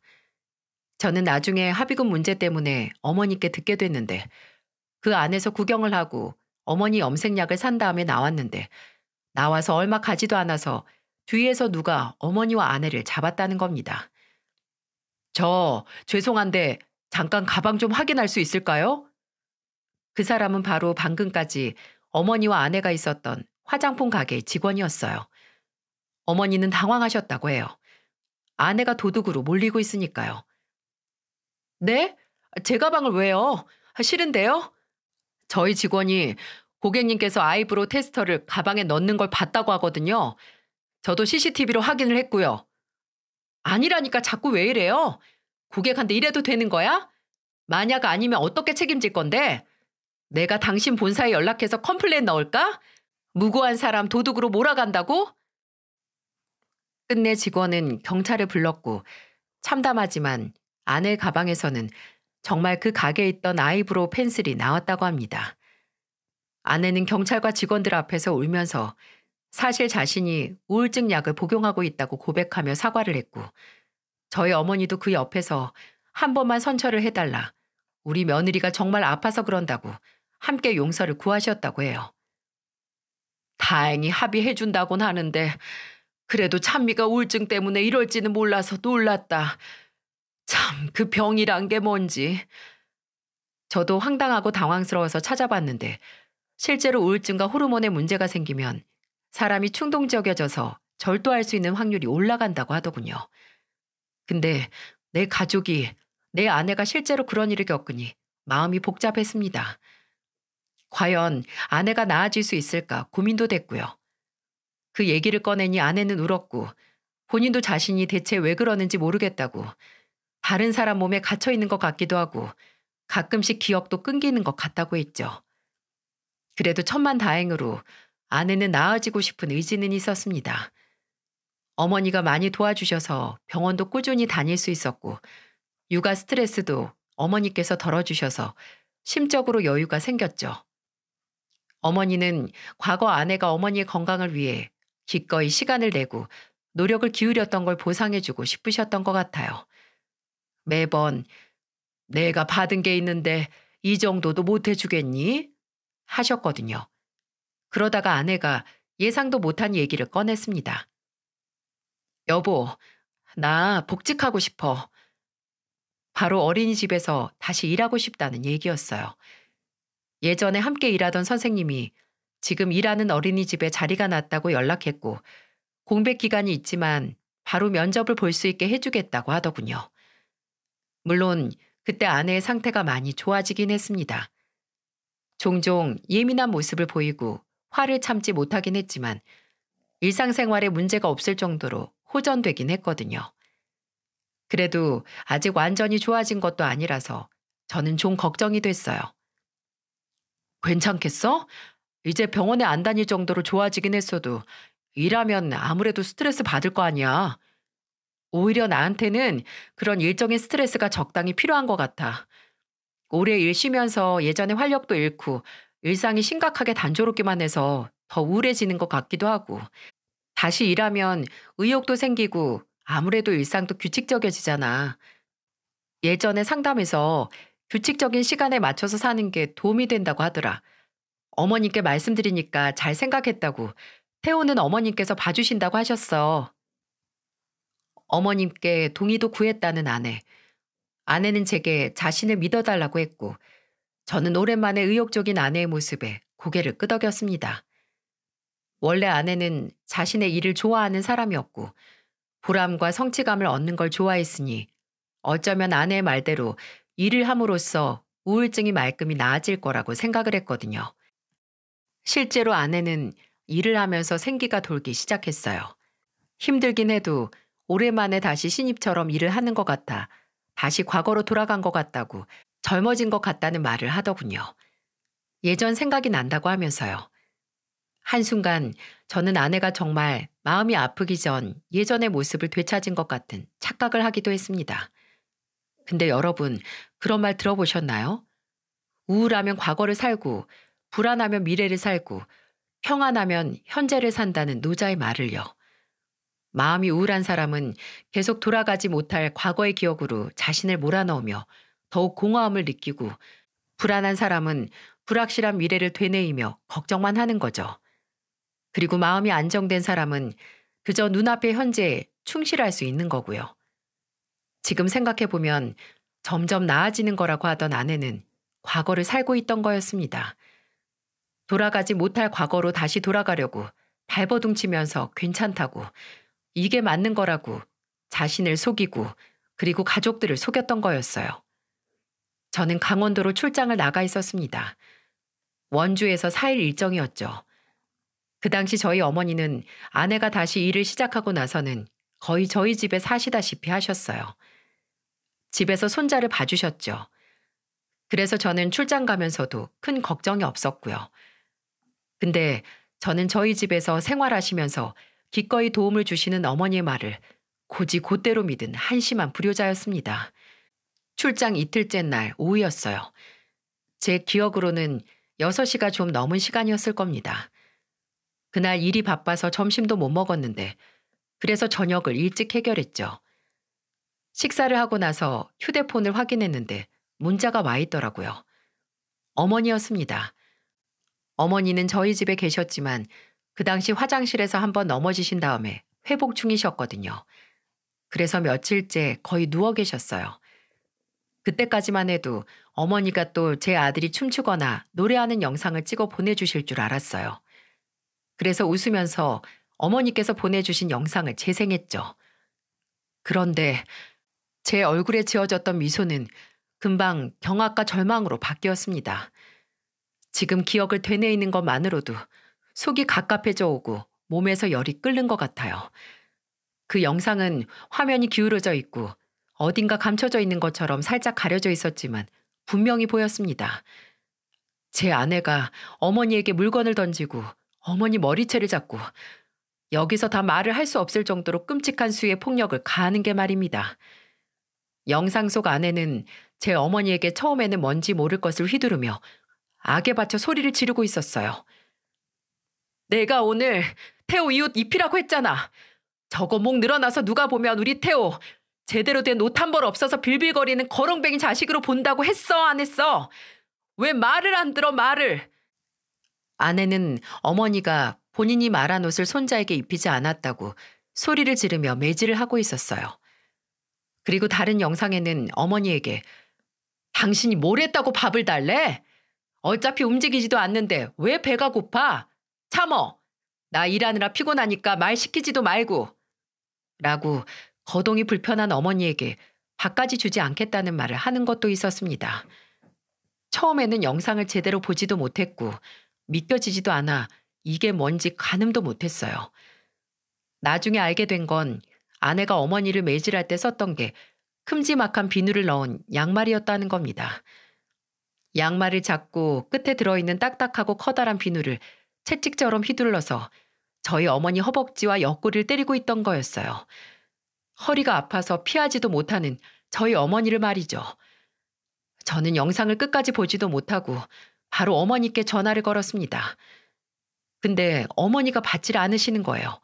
저는 나중에 합의금 문제 때문에 어머니께 듣게 됐는데 그 안에서 구경을 하고 어머니 염색약을 산 다음에 나왔는데 나와서 얼마 가지도 않아서 뒤에서 누가 어머니와 아내를 잡았다는 겁니다. 저 죄송한데 잠깐 가방 좀 확인할 수 있을까요? 그 사람은 바로 방금까지 어머니와 아내가 있었던 화장품 가게 직원이었어요. 어머니는 당황하셨다고 해요. 아내가 도둑으로 몰리고 있으니까요. 네? 제 가방을 왜요? 싫은데요? 저희 직원이 고객님께서 아이브로우 테스터를 가방에 넣는 걸 봤다고 하거든요. 저도 CCTV로 확인을 했고요. 아니라니까 자꾸 왜 이래요? 고객한테 이래도 되는 거야? 만약 아니면 어떻게 책임질 건데? 내가 당신 본사에 연락해서 컴플레인 넣을까? 무고한 사람 도둑으로 몰아간다고? 끝내 직원은 경찰을 불렀고 참담하지만 아내 가방에서는 정말 그 가게에 있던 아이브로우 펜슬이 나왔다고 합니다. 아내는 경찰과 직원들 앞에서 울면서 사실 자신이 우울증 약을 복용하고 있다고 고백하며 사과를 했고 저희 어머니도 그 옆에서 한 번만 선처를 해달라. 우리 며느리가 정말 아파서 그런다고 함께 용서를 구하셨다고 해요. 다행히 합의해준다곤 하는데 그래도 찬미가 우울증 때문에 이럴지는 몰라서 놀랐다. 참, 그 병이란 게 뭔지. 저도 황당하고 당황스러워서 찾아봤는데 실제로 우울증과 호르몬에 문제가 생기면 사람이 충동적이어져서 절도할 수 있는 확률이 올라간다고 하더군요. 근데 내 가족이, 내 아내가 실제로 그런 일을 겪으니 마음이 복잡했습니다. 과연 아내가 나아질 수 있을까 고민도 됐고요. 그 얘기를 꺼내니 아내는 울었고 본인도 자신이 대체 왜 그러는지 모르겠다고 다른 사람 몸에 갇혀 있는 것 같기도 하고 가끔씩 기억도 끊기는 것 같다고 했죠. 그래도 천만다행으로 아내는 나아지고 싶은 의지는 있었습니다. 어머니가 많이 도와주셔서 병원도 꾸준히 다닐 수 있었고, 육아 스트레스도 어머니께서 덜어주셔서 심적으로 여유가 생겼죠. 어머니는 과거 아내가 어머니의 건강을 위해 기꺼이 시간을 내고 노력을 기울였던 걸 보상해주고 싶으셨던 것 같아요. 매번 내가 받은 게 있는데 이 정도도 못 해주겠니? 하셨거든요. 그러다가 아내가 예상도 못한 얘기를 꺼냈습니다. 여보, 나 복직하고 싶어. 바로 어린이집에서 다시 일하고 싶다는 얘기였어요. 예전에 함께 일하던 선생님이 지금 일하는 어린이집에 자리가 났다고 연락했고, 공백 기간이 있지만 바로 면접을 볼 수 있게 해주겠다고 하더군요. 물론 그때 아내의 상태가 많이 좋아지긴 했습니다. 종종 예민한 모습을 보이고 화를 참지 못하긴 했지만 일상생활에 문제가 없을 정도로 호전되긴 했거든요. 그래도 아직 완전히 좋아진 것도 아니라서 저는 좀 걱정이 됐어요. 괜찮겠어? 이제 병원에 안 다닐 정도로 좋아지긴 했어도 일하면 아무래도 스트레스 받을 거 아니야. 오히려 나한테는 그런 일적인 스트레스가 적당히 필요한 것 같아. 오래 일 쉬면서 예전의 활력도 잃고 일상이 심각하게 단조롭기만 해서 더 우울해지는 것 같기도 하고, 다시 일하면 의욕도 생기고 아무래도 일상도 규칙적이어지잖아. 예전에 상담에서 규칙적인 시간에 맞춰서 사는 게 도움이 된다고 하더라. 어머님께 말씀드리니까 잘 생각했다고, 태우는 어머님께서 봐주신다고 하셨어. 어머님께 동의도 구했다는 아내. 아내는 제게 자신을 믿어달라고 했고, 저는 오랜만에 의욕적인 아내의 모습에 고개를 끄덕였습니다. 원래 아내는 자신의 일을 좋아하는 사람이었고, 보람과 성취감을 얻는 걸 좋아했으니, 어쩌면 아내의 말대로 일을 함으로써 우울증이 말끔히 나아질 거라고 생각을 했거든요. 실제로 아내는 일을 하면서 생기가 돌기 시작했어요. 힘들긴 해도 오랜만에 다시 신입처럼 일을 하는 것 같아 다시 과거로 돌아간 것 같다고, 젊어진 것 같다는 말을 하더군요. 예전 생각이 난다고 하면서요. 한순간 저는 아내가 정말 마음이 아프기 전 예전의 모습을 되찾은 것 같은 착각을 하기도 했습니다. 근데 여러분, 그런 말 들어보셨나요? 우울하면 과거를 살고, 불안하면 미래를 살고, 평안하면 현재를 산다는 노자의 말을요. 마음이 우울한 사람은 계속 돌아가지 못할 과거의 기억으로 자신을 몰아넣으며 더욱 공허함을 느끼고, 불안한 사람은 불확실한 미래를 되뇌이며 걱정만 하는 거죠. 그리고 마음이 안정된 사람은 그저 눈앞의 현재에 충실할 수 있는 거고요. 지금 생각해보면 점점 나아지는 거라고 하던 아내는 과거를 살고 있던 거였습니다. 돌아가지 못할 과거로 다시 돌아가려고 발버둥치면서 괜찮다고, 이게 맞는 거라고 자신을 속이고 그리고 가족들을 속였던 거였어요. 저는 강원도로 출장을 나가 있었습니다. 원주에서 4일 일정이었죠. 그 당시 저희 어머니는 아내가 다시 일을 시작하고 나서는 거의 저희 집에 사시다시피 하셨어요. 집에서 손자를 봐주셨죠. 그래서 저는 출장 가면서도 큰 걱정이 없었고요. 근데 저는 저희 집에서 생활하시면서 기꺼이 도움을 주시는 어머니의 말을 고지 곧대로 믿은 한심한 불효자였습니다. 출장 이틀째 날 오후였어요. 제 기억으로는 6시가 좀 넘은 시간이었을 겁니다. 그날 일이 바빠서 점심도 못 먹었는데, 그래서 저녁을 일찍 해결했죠. 식사를 하고 나서 휴대폰을 확인했는데 문자가 와 있더라고요. 어머니였습니다. 어머니는 저희 집에 계셨지만 그 당시 화장실에서 한번 넘어지신 다음에 회복 중이셨거든요. 그래서 며칠째 거의 누워 계셨어요. 그때까지만 해도 어머니가 또 제 아들이 춤추거나 노래하는 영상을 찍어 보내주실 줄 알았어요. 그래서 웃으면서 어머니께서 보내주신 영상을 재생했죠. 그런데 제 얼굴에 지어졌던 미소는 금방 경악과 절망으로 바뀌었습니다. 지금 기억을 되뇌이는 것만으로도 속이 갑갑해져 오고 몸에서 열이 끓는 것 같아요. 그 영상은 화면이 기울어져 있고 어딘가 감춰져 있는 것처럼 살짝 가려져 있었지만 분명히 보였습니다. 제 아내가 어머니에게 물건을 던지고 어머니 머리채를 잡고 여기서 다 말을 할 수 없을 정도로 끔찍한 수의 폭력을 가하는 게 말입니다. 영상 속 아내는 제 어머니에게 처음에는 뭔지 모를 것을 휘두르며 악에 받쳐 소리를 지르고 있었어요. 내가 오늘 태호 이 옷 입히라고 했잖아. 저거 목 늘어나서 누가 보면 우리 태호 제대로 된 옷 한 벌 없어서 빌빌거리는 거렁뱅이 자식으로 본다고 했어, 안 했어? 왜 말을 안 들어, 말을? 아내는 어머니가 본인이 말한 옷을 손자에게 입히지 않았다고 소리를 지르며 매질을 하고 있었어요. 그리고 다른 영상에는 어머니에게 당신이 뭘 했다고 밥을 달래? 어차피 움직이지도 않는데 왜 배가 고파? 참어. 나 일하느라 피곤하니까 말 시키지도 말고. 라고 거동이 불편한 어머니에게 밥까지 주지 않겠다는 말을 하는 것도 있었습니다. 처음에는 영상을 제대로 보지도 못했고 믿겨지지도 않아 이게 뭔지 가늠도 못했어요. 나중에 알게 된 건 아내가 어머니를 매질할 때 썼던 게 큼지막한 비누를 넣은 양말이었다는 겁니다. 양말을 잡고 끝에 들어있는 딱딱하고 커다란 비누를 채찍처럼 휘둘러서 저희 어머니 허벅지와 옆구리를 때리고 있던 거였어요. 허리가 아파서 피하지도 못하는 저희 어머니를 말이죠. 저는 영상을 끝까지 보지도 못하고 바로 어머니께 전화를 걸었습니다. 근데 어머니가 받질 않으시는 거예요.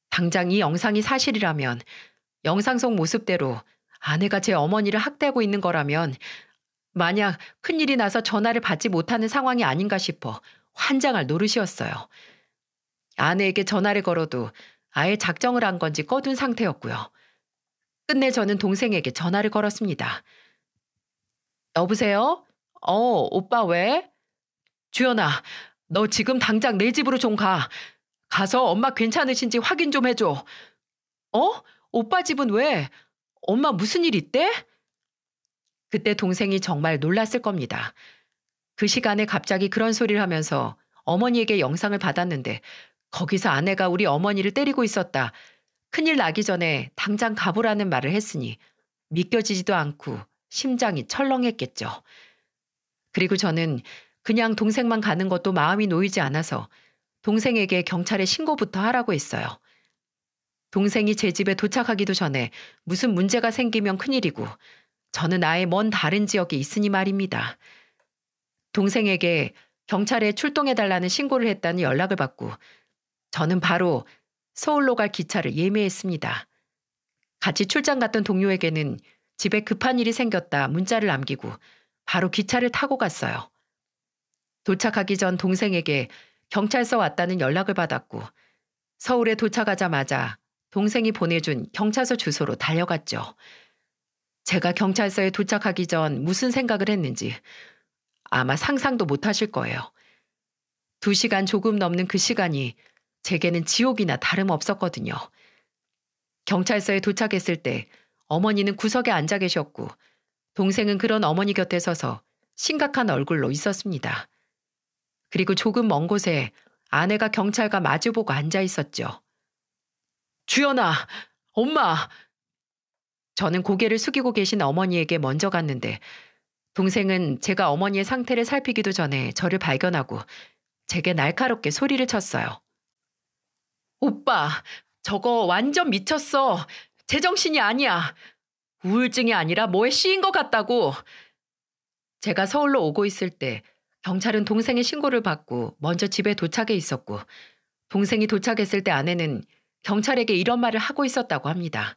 당장 이 영상이 사실이라면 영상 속 모습대로 아내가 제 어머니를 학대하고 있는 거라면 만약 큰일이 나서 전화를 받지 못하는 상황이 아닌가 싶어 환장할 노릇이었어요. 아내에게 전화를 걸어도 아예 작정을 한 건지 꺼둔 상태였고요. 끝내 저는 동생에게 전화를 걸었습니다. 여보세요? 오빠 왜? 주연아, 너 지금 당장 내 집으로 좀 가. 가서 엄마 괜찮으신지 확인 좀 해줘. 오빠 집은 왜? 엄마 무슨 일 있대? 그때 동생이 정말 놀랐을 겁니다. 그 시간에 갑자기 그런 소리를 하면서 어머니에게 영상을 받았는데 거기서 아내가 우리 어머니를 때리고 있었다. 큰일 나기 전에 당장 가보라는 말을 했으니 믿겨지지도 않고 심장이 철렁했겠죠. 그리고 저는 그냥 동생만 가는 것도 마음이 놓이지 않아서 동생에게 경찰에 신고부터 하라고 했어요. 동생이 제 집에 도착하기도 전에 무슨 문제가 생기면 큰일이고 저는 아예 먼 다른 지역에 있으니 말입니다. 동생에게 경찰에 출동해달라는 신고를 했다는 연락을 받고 저는 바로 서울로 갈 기차를 예매했습니다. 같이 출장 갔던 동료에게는 집에 급한 일이 생겼다 문자를 남기고 바로 기차를 타고 갔어요. 도착하기 전 동생에게 경찰서 왔다는 연락을 받았고 서울에 도착하자마자 동생이 보내준 경찰서 주소로 달려갔죠. 제가 경찰서에 도착하기 전 무슨 생각을 했는지 아마 상상도 못 하실 거예요. 2시간 조금 넘는 그 시간이 제게는 지옥이나 다름없었거든요. 경찰서에 도착했을 때 어머니는 구석에 앉아 계셨고 동생은 그런 어머니 곁에 서서 심각한 얼굴로 있었습니다. 그리고 조금 먼 곳에 아내가 경찰과 마주보고 앉아 있었죠. 주연아, 엄마! 저는 고개를 숙이고 계신 어머니에게 먼저 갔는데 동생은 제가 어머니의 상태를 살피기도 전에 저를 발견하고 제게 날카롭게 소리를 쳤어요. 오빠, 저거 완전 미쳤어. 제정신이 아니야. 우울증이 아니라 뭐에 씌인 것 같다고. 제가 서울로 오고 있을 때 경찰은 동생의 신고를 받고 먼저 집에 도착해 있었고 동생이 도착했을 때 아내는 경찰에게 이런 말을 하고 있었다고 합니다.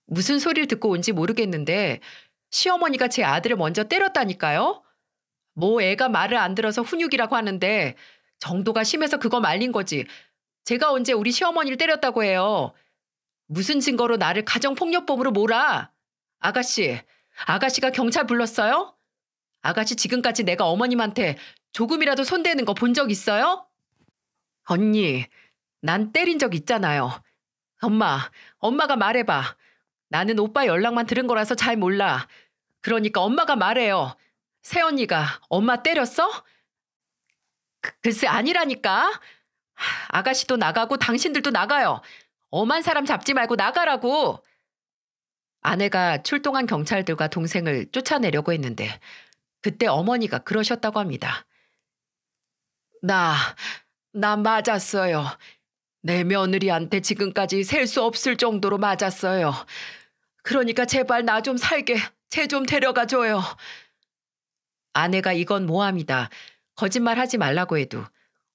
무슨 소리를 듣고 온지 모르겠는데 시어머니가 제 아들을 먼저 때렸다니까요. 뭐 애가 말을 안 들어서 훈육이라고 하는데 정도가 심해서 그거 말린 거지. 제가 언제 우리 시어머니를 때렸다고 해요. 무슨 증거로 나를 가정폭력범으로 몰아? 아가씨가 경찰 불렀어요? 아가씨 지금까지 내가 어머님한테 조금이라도 손대는 거 본 적 있어요? 언니, 난 때린 적 있잖아요. 엄마가 말해봐. 나는 오빠 연락만 들은 거라서 잘 몰라. 그러니까 엄마가 말해요. 새언니가 엄마 때렸어? 글쎄 아니라니까. 아가씨도 나가고 당신들도 나가요. 엄한 사람 잡지 말고 나가라고. 아내가 출동한 경찰들과 동생을 쫓아내려고 했는데 그때 어머니가 그러셨다고 합니다. 나, 나 맞았어요. 내 며느리한테 지금까지 셀 수 없을 정도로 맞았어요. 그러니까 제발 나 좀 살게, 쟤 좀 데려가 줘요. 아내가 이건 모함이다, 거짓말하지 말라고 해도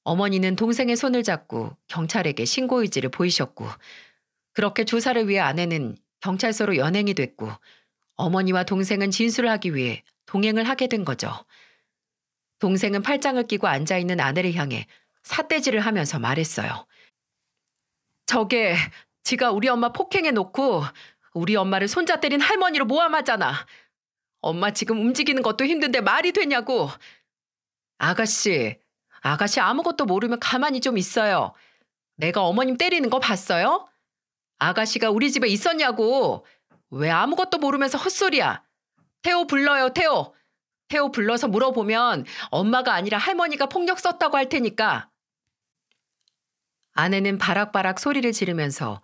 어머니는 동생의 손을 잡고 경찰에게 신고 의지를 보이셨고, 그렇게 조사를 위해 아내는 경찰서로 연행이 됐고, 어머니와 동생은 진술을 하기 위해 동행을 하게 된 거죠. 동생은 팔짱을 끼고 앉아있는 아내를 향해 삿대질을 하면서 말했어요. 저게 지가 우리 엄마 폭행해 놓고 우리 엄마를 손자 때린 할머니로 모함하잖아. 엄마 지금 움직이는 것도 힘든데 말이 되냐고. 아가씨 아무것도 모르면 가만히 좀 있어요. 내가 어머님 때리는 거 봤어요? 아가씨가 우리 집에 있었냐고. 왜 아무것도 모르면서 헛소리야. 태호 불러요, 태호. 태호 불러서 물어보면 엄마가 아니라 할머니가 폭력 썼다고 할 테니까. 아내는 바락바락 소리를 지르면서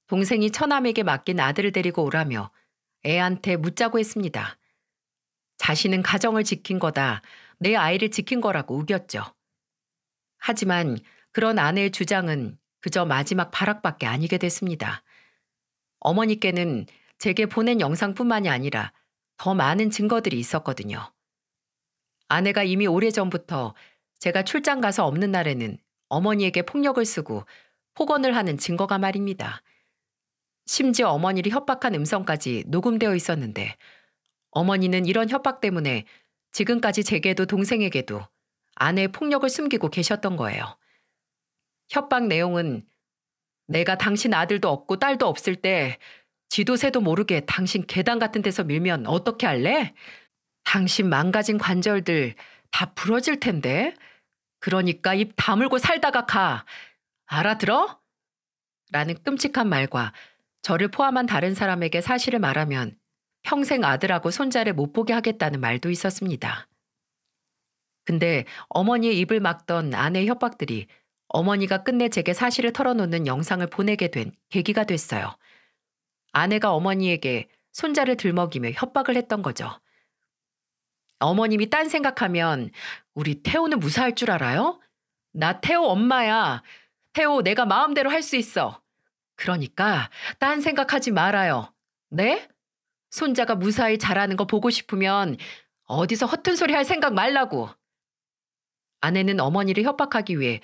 동생이 처남에게 맡긴 아들을 데리고 오라며 애한테 묻자고 했습니다. 자신은 가정을 지킨 거다, 내 아이를 지킨 거라고 우겼죠. 하지만 그런 아내의 주장은 그저 마지막 발악밖에 아니게 됐습니다. 어머니께는 제게 보낸 영상뿐만이 아니라 더 많은 증거들이 있었거든요. 아내가 이미 오래전부터 제가 출장 가서 없는 날에는 어머니에게 폭력을 쓰고 폭언을 하는 증거가 말입니다. 심지어 어머니를 협박한 음성까지 녹음되어 있었는데 어머니는 이런 협박 때문에 지금까지 제게도 동생에게도 아내의 폭력을 숨기고 계셨던 거예요. 협박 내용은 내가 당신 아들도 없고 딸도 없을 때 지도 새도 모르게 당신 계단 같은 데서 밀면 어떻게 할래? 당신 망가진 관절들 다 부러질 텐데. 그러니까 입 다물고 살다가 가. 알아들어? 라는 끔찍한 말과 저를 포함한 다른 사람에게 사실을 말하면 평생 아들하고 손자를 못 보게 하겠다는 말도 있었습니다. 근데 어머니의 입을 막던 아내의 협박들이 어머니가 끝내 제게 사실을 털어놓는 영상을 보내게 된 계기가 됐어요. 아내가 어머니에게 손자를 들먹이며 협박을 했던 거죠. 어머님이 딴 생각하면 우리 태호는 무사할 줄 알아요? 나 태호 엄마야. 태호 내가 마음대로 할 수 있어. 그러니까 딴 생각하지 말아요. 네? 손자가 무사히 자라는 거 보고 싶으면 어디서 허튼 소리 할 생각 말라고. 아내는 어머니를 협박하기 위해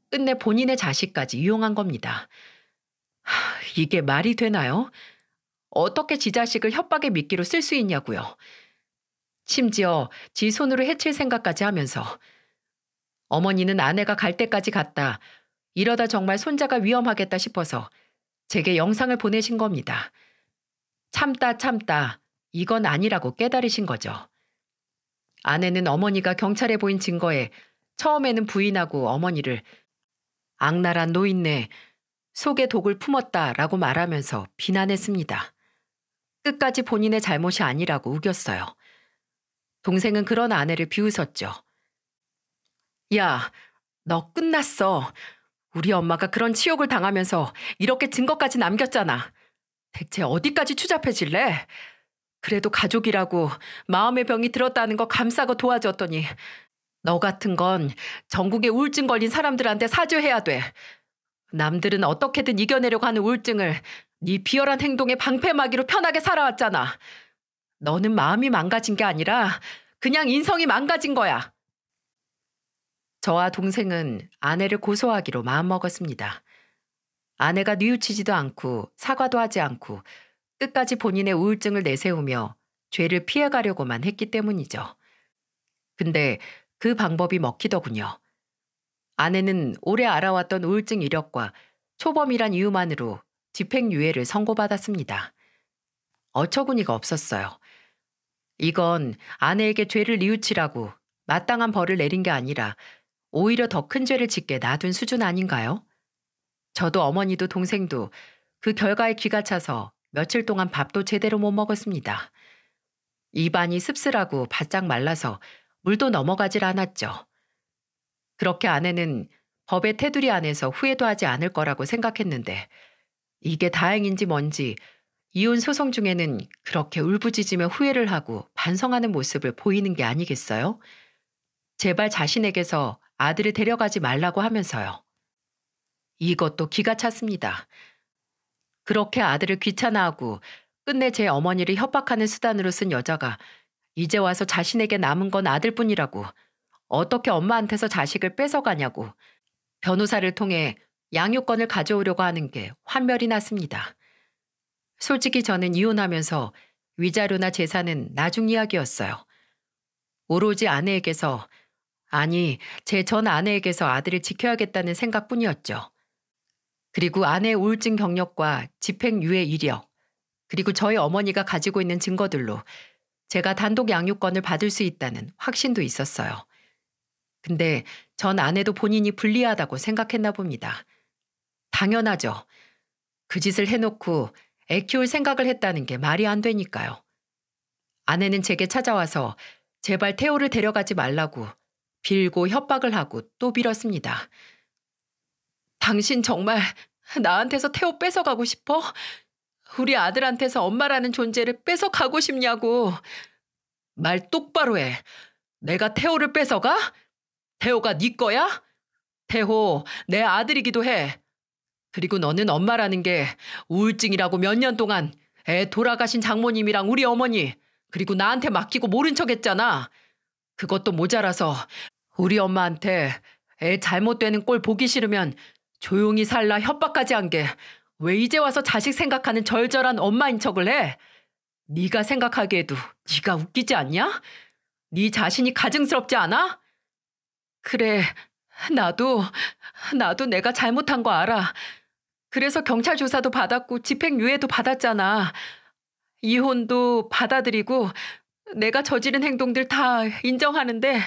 끝내 본인의 자식까지 이용한 겁니다. 이게 말이 되나요? 어떻게 지 자식을 협박의 미끼로 쓸 수 있냐고요. 심지어 지 손으로 해칠 생각까지 하면서. 어머니는 아내가 갈 때까지 갔다, 이러다 정말 손자가 위험하겠다 싶어서 제게 영상을 보내신 겁니다. 참다 이건 아니라고 깨달으신 거죠. 아내는 어머니가 경찰에 보인 증거에 처음에는 부인하고 어머니를 악랄한 노인네, 속에 독을 품었다라고 말하면서 비난했습니다. 끝까지 본인의 잘못이 아니라고 우겼어요. 동생은 그런 아내를 비웃었죠. 야, 너 끝났어. 우리 엄마가 그런 치욕을 당하면서 이렇게 증거까지 남겼잖아. 대체 어디까지 추잡해질래? 그래도 가족이라고 마음의 병이 들었다는 거 감싸고 도와줬더니 너 같은 건 전국에 우울증 걸린 사람들한테 사죄해야 돼. 남들은 어떻게든 이겨내려고 하는 우울증을 네 비열한 행동의 방패막이로 편하게 살아왔잖아. 너는 마음이 망가진 게 아니라 그냥 인성이 망가진 거야. 저와 동생은 아내를 고소하기로 마음먹었습니다. 아내가 뉘우치지도 않고 사과도 하지 않고 끝까지 본인의 우울증을 내세우며 죄를 피해가려고만 했기 때문이죠. 근데 그 방법이 먹히더군요. 아내는 오래 알아왔던 우울증 이력과 초범이란 이유만으로 집행유예를 선고받았습니다. 어처구니가 없었어요. 이건 아내에게 죄를 뉘우치라고 마땅한 벌을 내린 게 아니라 오히려 더 큰 죄를 짓게 놔둔 수준 아닌가요? 저도 어머니도 동생도 그 결과에 기가 차서 며칠 동안 밥도 제대로 못 먹었습니다. 입안이 씁쓸하고 바짝 말라서 물도 넘어가질 않았죠. 그렇게 아내는 법의 테두리 안에서 후회도 하지 않을 거라고 생각했는데 이게 다행인지 뭔지 이혼 소송 중에는 그렇게 울부짖으며 후회를 하고 반성하는 모습을 보이는 게 아니겠어요? 제발 자신에게서 아들을 데려가지 말라고 하면서요. 이것도 기가 찼습니다. 그렇게 아들을 귀찮아하고 끝내 제 어머니를 협박하는 수단으로 쓴 여자가 이제 와서 자신에게 남은 건 아들뿐이라고, 어떻게 엄마한테서 자식을 뺏어가냐고 변호사를 통해 양육권을 가져오려고 하는 게 환멸이 났습니다. 솔직히 저는 이혼하면서 위자료나 재산은 나중 이야기였어요. 오로지 아내에게서, 아니, 제 전 아내에게서 아들을 지켜야겠다는 생각뿐이었죠. 그리고 아내의 우울증 경력과 집행유예 이력, 그리고 저희 어머니가 가지고 있는 증거들로 제가 단독 양육권을 받을 수 있다는 확신도 있었어요. 근데 전 아내도 본인이 불리하다고 생각했나 봅니다. 당연하죠. 그 짓을 해놓고 애 키울 생각을 했다는 게 말이 안 되니까요. 아내는 제게 찾아와서 제발 태호를 데려가지 말라고 빌고 협박을 하고 또 빌었습니다. 당신 정말 나한테서 태호 뺏어가고 싶어? 우리 아들한테서 엄마라는 존재를 뺏어가고 싶냐고. 말 똑바로 해. 내가 태호를 뺏어가? 태호가 네 거야? 태호, 내 아들이기도 해. 그리고 너는 엄마라는 게 우울증이라고 몇 년 동안 애 돌아가신 장모님이랑 우리 어머니, 그리고 나한테 맡기고 모른 척 했잖아. 그것도 모자라서 우리 엄마한테 애 잘못되는 꼴 보기 싫으면 조용히 살라 협박까지 한 게 왜 이제 와서 자식 생각하는 절절한 엄마인 척을 해? 네가 생각하기에도 네가 웃기지 않냐? 네 자신이 가증스럽지 않아? 그래, 나도 내가 잘못한 거 알아. 그래서 경찰 조사도 받았고 집행유예도 받았잖아. 이혼도 받아들이고 내가 저지른 행동들 다 인정하는데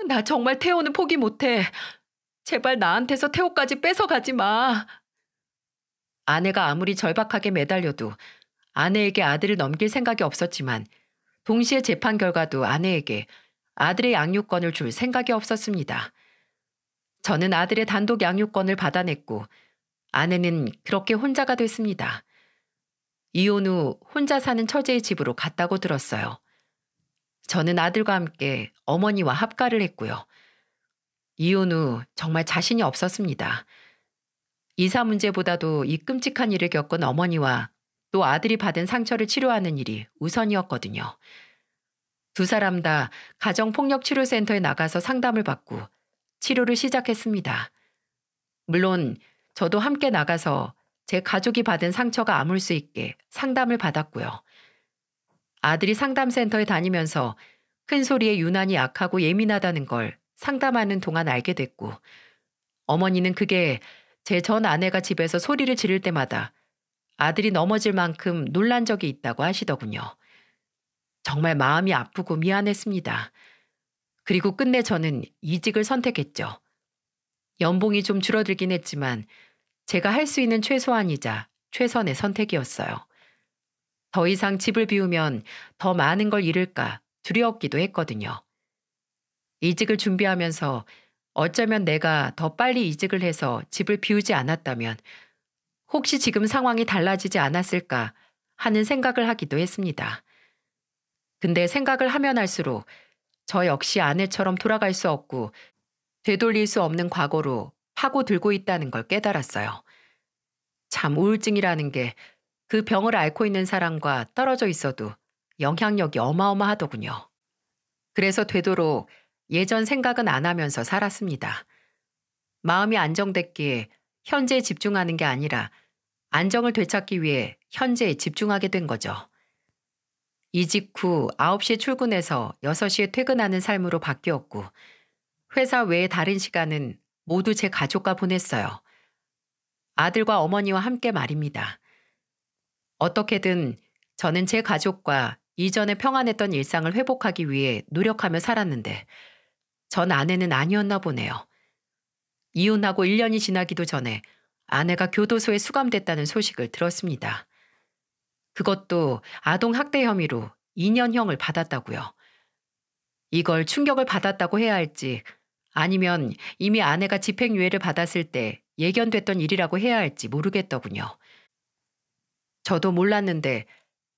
나 정말 태호는 포기 못해. 제발 나한테서 태호까지 뺏어가지 마. 아내가 아무리 절박하게 매달려도 아내에게 아들을 넘길 생각이 없었지만 동시에 재판 결과도 아내에게 아들의 양육권을 줄 생각이 없었습니다. 저는 아들의 단독 양육권을 받아냈고 아내는 그렇게 혼자가 됐습니다. 이혼 후 혼자 사는 처제의 집으로 갔다고 들었어요. 저는 아들과 함께 어머니와 합가를 했고요. 이혼 후 정말 자신이 없었습니다. 이사 문제보다도 이 끔찍한 일을 겪은 어머니와 또 아들이 받은 상처를 치료하는 일이 우선이었거든요. 두 사람 다 가정폭력치료센터에 나가서 상담을 받고 치료를 시작했습니다. 물론 저도 함께 나가서 제 가족이 받은 상처가 아물 수 있게 상담을 받았고요. 아들이 상담센터에 다니면서 큰 소리에 유난히 약하고 예민하다는 걸 상담하는 동안 알게 됐고, 어머니는 그게 제 전 아내가 집에서 소리를 지를 때마다 아들이 넘어질 만큼 놀란 적이 있다고 하시더군요. 정말 마음이 아프고 미안했습니다. 그리고 끝내 저는 이직을 선택했죠. 연봉이 좀 줄어들긴 했지만 제가 할 수 있는 최소한이자 최선의 선택이었어요. 더 이상 집을 비우면 더 많은 걸 잃을까 두려웠기도 했거든요. 이직을 준비하면서 어쩌면 내가 더 빨리 이직을 해서 집을 비우지 않았다면 혹시 지금 상황이 달라지지 않았을까 하는 생각을 하기도 했습니다. 근데 생각을 하면 할수록 저 역시 아내처럼 돌아갈 수 없고 되돌릴 수 없는 과거로 파고들고 있다는 걸 깨달았어요. 참 우울증이라는 게 그 병을 앓고 있는 사람과 떨어져 있어도 영향력이 어마어마하더군요. 그래서 되도록 예전 생각은 안 하면서 살았습니다. 마음이 안정됐기에 현재에 집중하는 게 아니라 안정을 되찾기 위해 현재에 집중하게 된 거죠. 이직 후 9시에 출근해서 6시에 퇴근하는 삶으로 바뀌었고, 회사 외의 다른 시간은 모두 제 가족과 보냈어요. 아들과 어머니와 함께 말입니다. 어떻게든 저는 제 가족과 이전에 평안했던 일상을 회복하기 위해 노력하며 살았는데 전 아내는 아니었나 보네요. 이혼하고 1년이 지나기도 전에 아내가 교도소에 수감됐다는 소식을 들었습니다. 그것도 아동학대 혐의로 2년형을 받았다고요. 이걸 충격을 받았다고 해야 할지 아니면 이미 아내가 집행유예를 받았을 때 예견됐던 일이라고 해야 할지 모르겠더군요. 저도 몰랐는데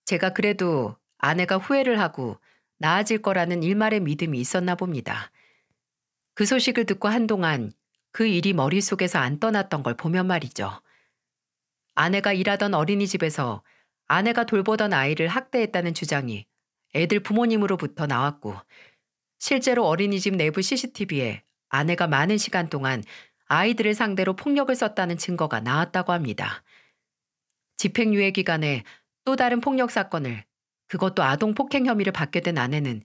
제가 그래도 아내가 후회를 하고 나아질 거라는 일말의 믿음이 있었나 봅니다. 그 소식을 듣고 한동안 그 일이 머릿속에서 안 떠났던 걸 보면 말이죠. 아내가 일하던 어린이집에서 아내가 돌보던 아이를 학대했다는 주장이 애들 부모님으로부터 나왔고, 실제로 어린이집 내부 CCTV에 아내가 많은 시간 동안 아이들을 상대로 폭력을 썼다는 증거가 나왔다고 합니다. 집행유예 기간에 또 다른 폭력 사건을, 그것도 아동 폭행 혐의를 받게 된 아내는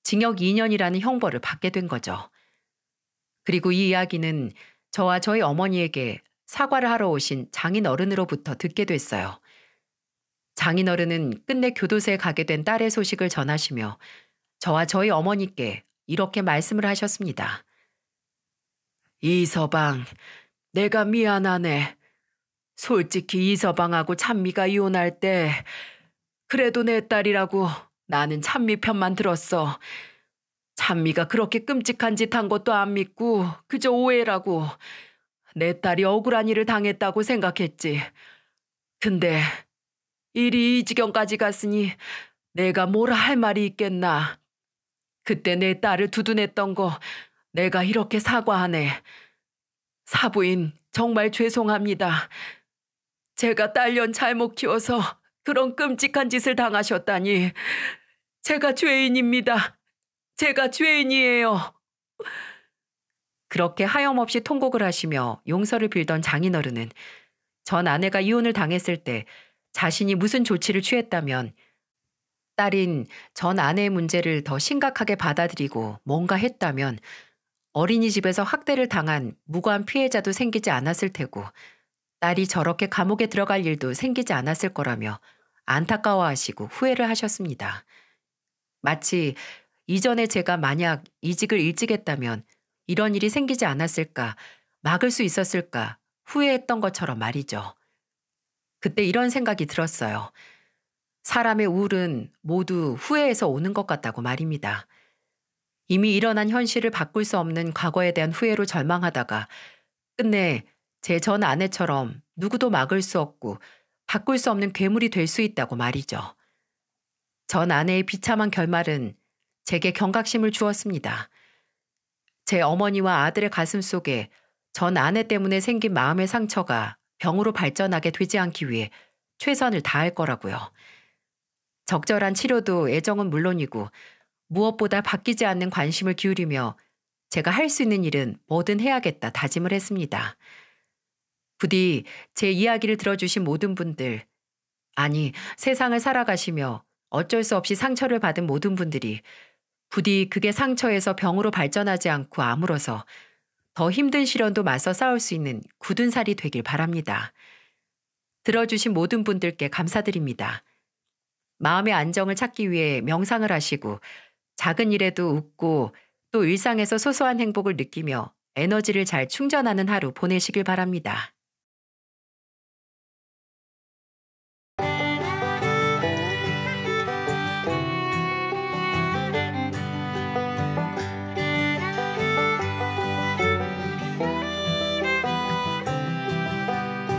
징역 2년이라는 형벌을 받게 된 거죠. 그리고 이 이야기는 저와 저희 어머니에게 사과를 하러 오신 장인어른으로부터 듣게 됐어요. 장인어른은 끝내 교도소에 가게 된 딸의 소식을 전하시며 저와 저희 어머니께 이렇게 말씀을 하셨습니다. 이서방, 내가 미안하네. 솔직히 이서방하고 찬미가 이혼할 때 그래도 내 딸이라고 나는 찬미 편만 들었어. 찬미가 그렇게 끔찍한 짓 한 것도 안 믿고 그저 오해라고 내 딸이 억울한 일을 당했다고 생각했지. 근데 일이 이 지경까지 갔으니 내가 뭐라 할 말이 있겠나. 그때 내 딸을 두둔했던 거 내가 이렇게 사과하네. 사부인 정말 죄송합니다. 제가 딸년 잘못 키워서 그런 끔찍한 짓을 당하셨다니. 제가 죄인입니다. 제가 죄인이에요. 그렇게 하염없이 통곡을 하시며 용서를 빌던 장인어른은 전 아내가 이혼을 당했을 때 자신이 무슨 조치를 취했다면, 딸인 전 아내의 문제를 더 심각하게 받아들이고 뭔가 했다면 어린이집에서 학대를 당한 무고한 피해자도 생기지 않았을 테고, 딸이 저렇게 감옥에 들어갈 일도 생기지 않았을 거라며 안타까워하시고 후회를 하셨습니다. 마치 이전에 제가 만약 이직을 일찍 했다면 이런 일이 생기지 않았을까, 막을 수 있었을까 후회했던 것처럼 말이죠. 그때 이런 생각이 들었어요. 사람의 우울은 모두 후회에서 오는 것 같다고 말입니다. 이미 일어난 현실을 바꿀 수 없는 과거에 대한 후회로 절망하다가 끝내 제 전 아내처럼 누구도 막을 수 없고 바꿀 수 없는 괴물이 될 수 있다고 말이죠. 전 아내의 비참한 결말은 제게 경각심을 주었습니다. 제 어머니와 아들의 가슴 속에 전 아내 때문에 생긴 마음의 상처가 병으로 발전하게 되지 않기 위해 최선을 다할 거라고요. 적절한 치료도 애정은 물론이고 무엇보다 바뀌지 않는 관심을 기울이며 제가 할 수 있는 일은 뭐든 해야겠다 다짐을 했습니다. 부디 제 이야기를 들어주신 모든 분들, 아니 세상을 살아가시며 어쩔 수 없이 상처를 받은 모든 분들이 부디 그게 상처에서 병으로 발전하지 않고 아물어서 더 힘든 시련도 맞서 싸울 수 있는 굳은 살이 되길 바랍니다. 들어주신 모든 분들께 감사드립니다. 마음의 안정을 찾기 위해 명상을 하시고 작은 일에도 웃고 또 일상에서 소소한 행복을 느끼며 에너지를 잘 충전하는 하루 보내시길 바랍니다.